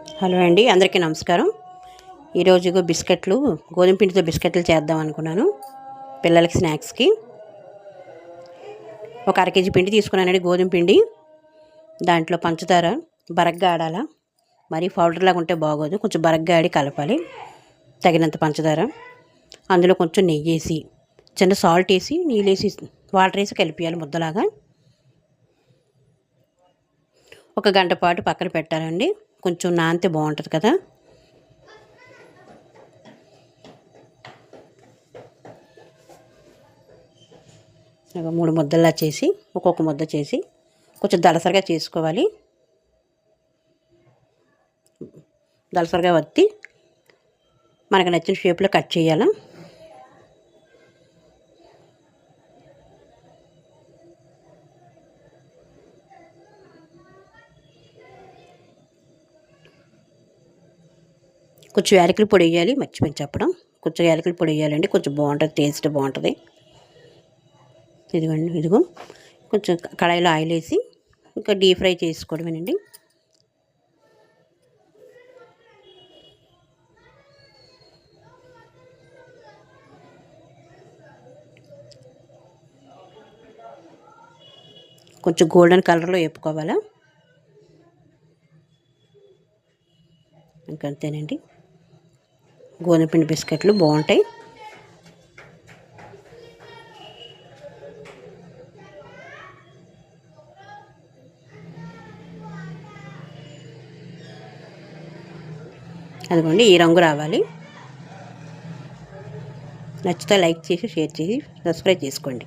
Hello అండి, అందరికీ నమస్కారం. ఈరోజు బిస్కెట్లు, గోధుమ పిండితో బిస్కెట్లు చేద్దాం అనుకున్నాను. పిల్లలకి స్నాక్స్కి ఒక అర కేజీ పిండి తీసుకున్నానండి. గోధుమ పిండి, దాంట్లో పంచదార బరగ్గా ఆడాలా, మరి పౌడర్లాగా ఉంటే బాగోదు. కొంచెం బరగ్గా ఆడి కలపాలి. తగినంత పంచదార, అందులో కొంచెం నెయ్యి వేసి, చిన్న సాల్ట్ వేసి, నీళ్ళు వేసి, వాటర్ వేసి కలిపియాలి ముద్దలాగా. ఒక గంట పాటు పక్కన పెట్టాలండి. కొంచెం నానితే బాగుంటుంది కదా. ఒక 3 ముద్దల్లా చేసి, ఒక్కొక్క ముద్ద చేసి కొంచెం దలసరిగా చేసుకోవాలి. దలసరిగా వత్తి మనకు నచ్చిన షేప్లో కట్ చేయాలి. కొంచెం యాలకుల పొడి వేయాలి, మర్చిపోయి చెప్పడం. కొంచెం యాలకుల పొడి వేయాలండి, కొంచెం బాగుంటుంది, టేస్ట్ బాగుంటుంది. ఇదిగో కొంచెం కడాయిలో ఆయిల్ వేసి ఇంకా డీప్ ఫ్రై చేసుకోవడమేనండి. కొంచెం గోల్డెన్ కలర్లో వేపుకోవాలా. ఇంకంతేనండి, గోధుమ పిండి బిస్కెట్లు బాగుంటాయి. అదిగోండి, ఈ రంగు రావాలి. నచ్చితే లైక్ చేసి, షేర్ చేసి, సబ్స్క్రైబ్ చేసుకోండి.